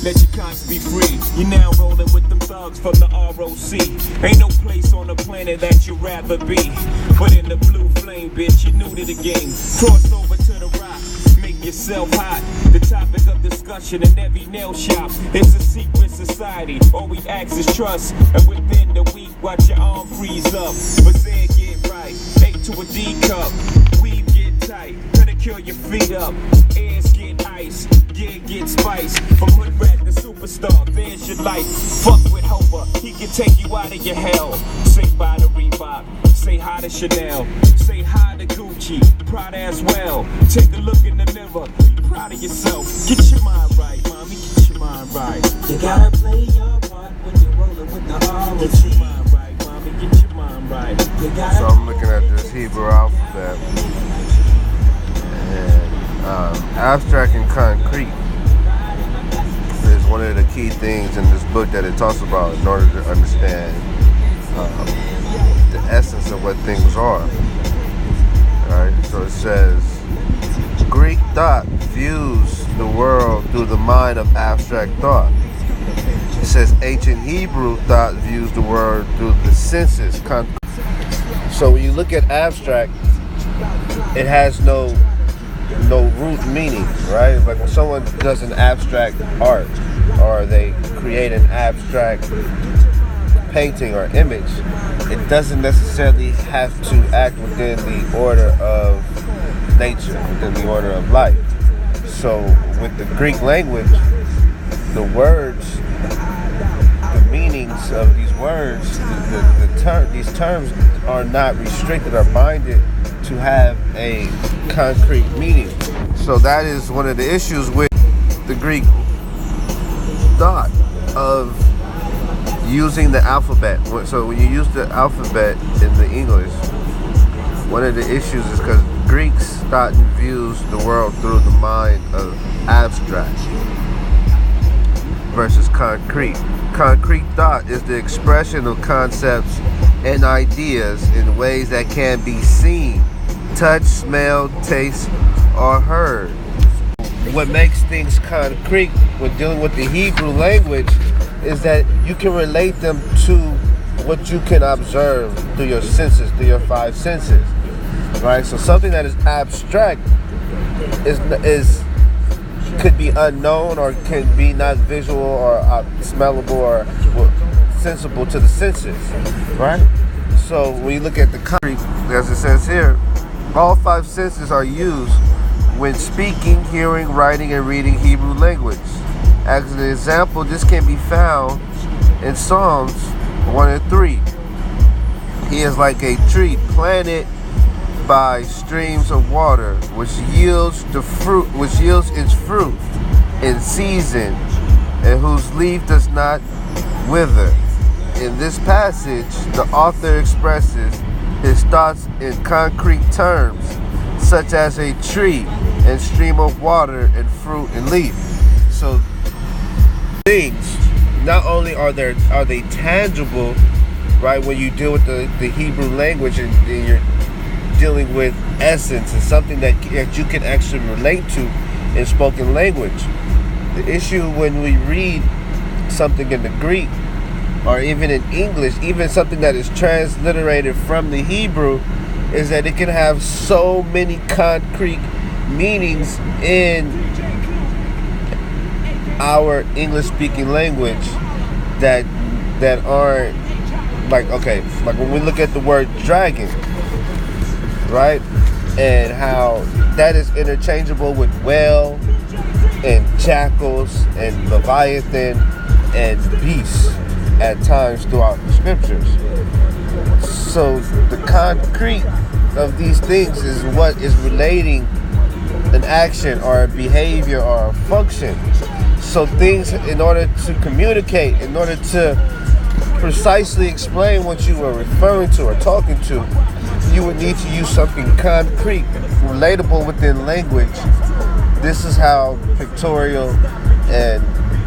let your conscience be free. You now rolling with them thugs from the ROC. Ain't no place on the planet that you'd rather be. But in the blue flame, bitch, you're new to the game. Cross over to the rock, make yourself hot. The topic of discussion in every nail shop. It's a secret society, all we ask is trust. And within the week, watch your arm freeze up. But say it get right, A to a D cup. Weave get tight, pedicure your feet up. Ears get ice, gear get spice. From hood rat to superstar, there's your life. Fuck with Hoper, he can take you out of your hell. Say bye to Reebok, say hi to Chanel. Say hi to Gucci, Prada as well. Take a look in the mirror, be proud of yourself. Get your mind right, mommy, get your mind right. You gotta play your part when you're rolling with the ROC. Get your mind right, mommy, get your mind right. So I'm looking at this Hebrew alphabet, and abstract and concrete is one of the key things in this book that it talks about in order to understand the essence of what things are. Alright, so it says Greek thought views the world through the mind of abstract thought. It says ancient Hebrew thought views the world through the senses. So when you look at abstract, it has no root meaning, right? Like when someone does an abstract art or they create an abstract painting or image, it doesn't necessarily have to act within the order of nature, within the order of life. So with the Greek language, the words, the meanings of these words, these terms are not restricted or binded to have a concrete meaning. So that is one of the issues with the Greek thought of using the alphabet. So when you use the alphabet in the English, one of the issues is because Greeks thought and views the world through the mind of abstract versus concrete. Concrete thought is the expression of concepts and ideas in ways that can be seen, touched, smelled, tasted, or heard. What makes things concrete when dealing with the Hebrew language is that you can relate them to what you can observe through your senses, through your five senses, right? So something that is abstract is could be unknown or can be not visual or smellable or sensible to the senses, right? So when you look at the concrete, as it says here, all five senses are used when speaking, hearing, writing, and reading Hebrew language. As an example, this can be found in Psalms 1 and 3. He is like a tree planted by streams of water, which yields its fruit in season, and whose leaf does not wither. In this passage, the author expresses his thoughts in concrete terms, such as a tree and stream of water and fruit and leaf. So things, not only are they tangible, right, when you deal with the Hebrew language and you're dealing with essence and something that you can actually relate to in spoken language. The issue when we read something in the Greek or even in English, even something that is transliterated from the Hebrew, is that it can have so many concrete meanings in our English speaking language that aren't like when we look at the word dragon, right? And how that is interchangeable with whale and jackals and leviathan and beasts at times throughout the scriptures. So the concrete of these things is what is relating an action or a behavior or a function. So things, in order to communicate, in order to precisely explain what you were referring to or talking to, you would need to use something concrete, relatable within language. This is how pictorial and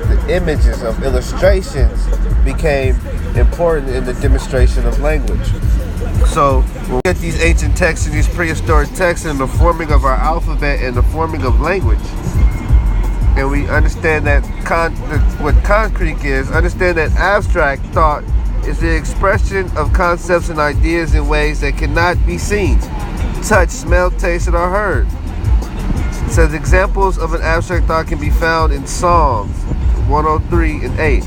the images of illustrations became important in the demonstration of language. So when we get these ancient texts and these prehistoric texts and the forming of our alphabet and the forming of language, and we Lastly, understand that what concrete is. Understand that abstract thought is the expression of concepts and ideas in ways that cannot be seen, touched, smelled, tasted, or heard. It says examples of an abstract thought can be found in Psalms 103 and 8.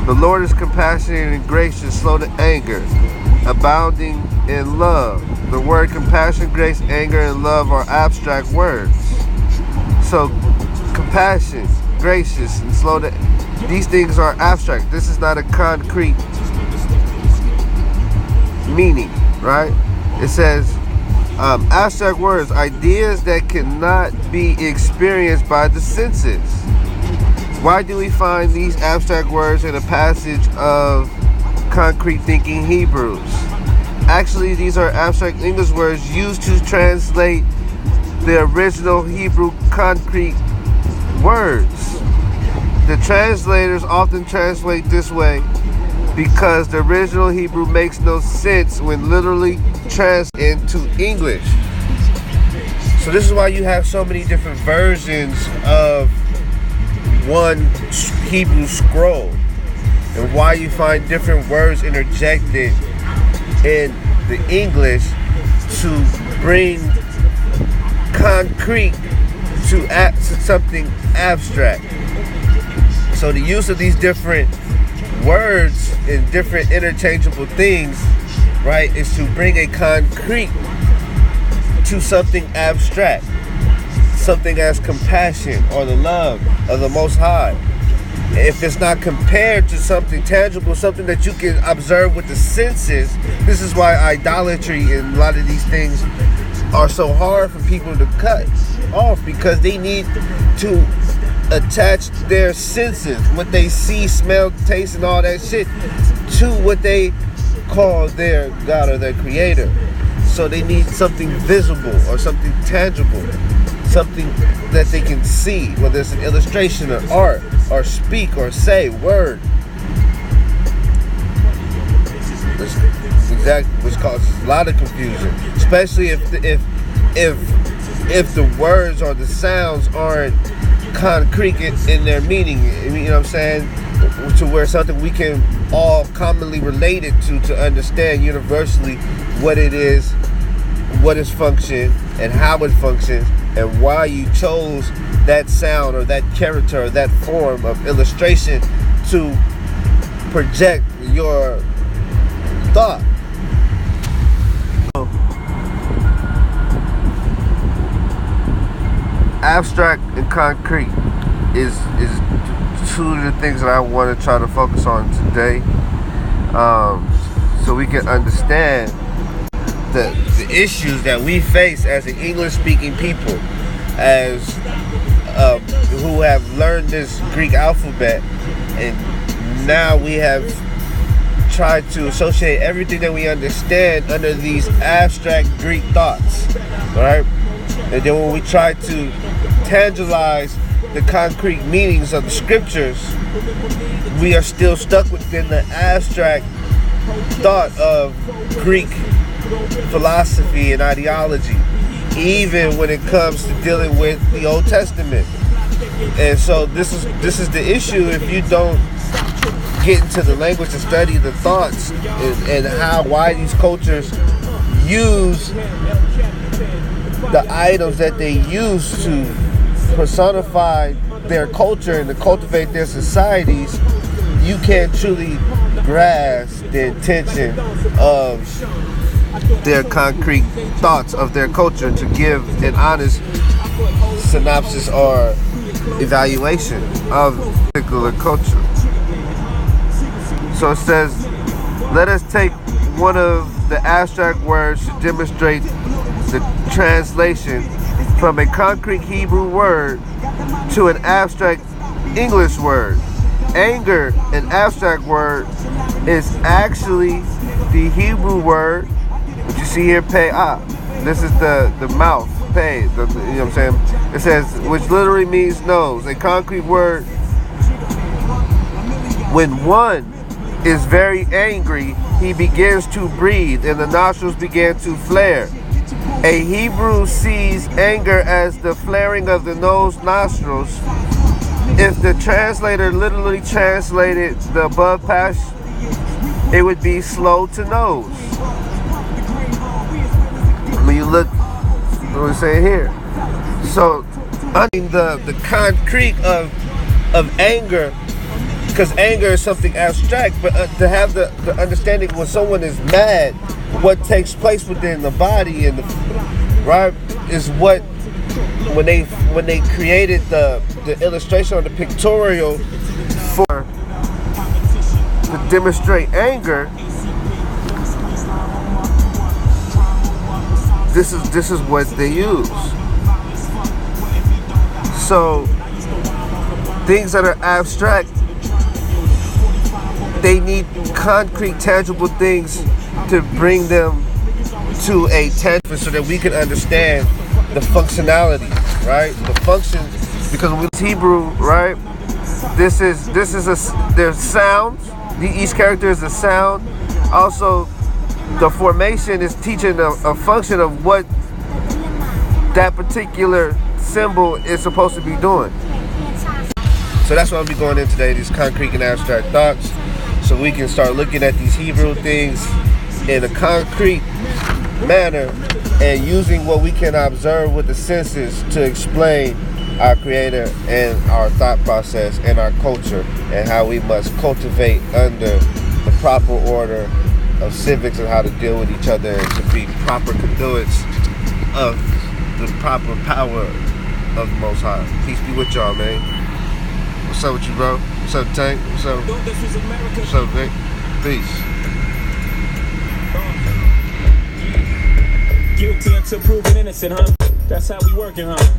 The Lord is compassionate and gracious, slow to anger, abounding in love. The word compassion, grace, anger, and love are abstract words. So compassion, gracious, and slow to, these things are abstract. This is not a concrete meaning, right? It says abstract words, ideas that cannot be experienced by the senses. Why do we find these abstract words in a passage of concrete thinking Hebrews? Actually, these are abstract English words used to translate the original Hebrew concrete words. The translators often translate this way because the original Hebrew makes no sense when literally translated into English. So this is why you have so many different versions of one Hebrew scroll, and why you find different words interjected in the English to bring concrete to something abstract. So the use of these different words and different interchangeable things, right, is to bring a concrete to something abstract, something as compassion or the love of the Most High. If it's not compared to something tangible, something that you can observe with the senses, this is why idolatry and a lot of these things are so hard for people to cut off, because they need to attach their senses, what they see, smell, taste, and all that shit, to what they call their God or their creator. So they need something visible or something tangible, something that they can see, whether it's an illustration or art or speak or say word. Exactly, which causes a lot of confusion, especially if the words or the sounds aren't concrete in their meaning. You know what I'm saying? To where something we can all commonly relate it to understand universally what it is, what its function, and how it functions, and why you chose that sound or that character or that form of illustration to project your thought. Abstract and concrete is two of the things that I want to try to focus on today, so we can understand the issues that we face as an English-speaking people, as who have learned this Greek alphabet, and now we have tried to associate everything that we understand under these abstract Greek thoughts, right? And then when we try to tangibilize the concrete meanings of the scriptures, we are still stuck within the abstract thought of Greek philosophy and ideology, even when it comes to dealing with the Old Testament. And so this is the issue. If you don't get into the language and study the thoughts and why these cultures use the items that they use to personify their culture and to cultivate their societies, you can't truly grasp the intention of their concrete thoughts of their culture, to give an honest synopsis or evaluation of particular culture. So it says, let us take one of the abstract words to demonstrate the translation from a concrete Hebrew word to an abstract English word. Anger, an abstract word, is actually the Hebrew word, which you see here, pe'ah. This is the mouth, pe, you know what I'm saying? It says, which literally means nose. A concrete word, when one is very angry, he begins to breathe and the nostrils begin to flare. A Hebrew sees anger as the flaring of the nose nostrils. if the translator literally translated the above passage, it would be slow to nose. When you look, what we're saying here. So, I mean the concrete of anger, because anger is something abstract, but to have the understanding when someone is mad, what takes place within the body and right is what when they created the illustration or the pictorial for to demonstrate anger. This is what they use. So things that are abstract, they need concrete, tangible things to bring them to a tangible so that we can understand the functionality, right? The function, because when we use Hebrew, right? There's sounds. Each character is a sound. Also, the formation is teaching a function of what that particular symbol is supposed to be doing. So that's what I'll be going in today, these concrete and abstract thoughts, so we can start looking at these Hebrew things in a concrete manner and using what we can observe with the senses to explain our Creator and our thought process and our culture and how we must cultivate under the proper order of civics and how to deal with each other and to be proper conduits of the proper power of the Most High. Peace be with y'all, man. What's up with you, bro? What's up, Tank? What's up? What's up, Vic? Peace. Guilty until proven innocent, huh? That's how we working, huh?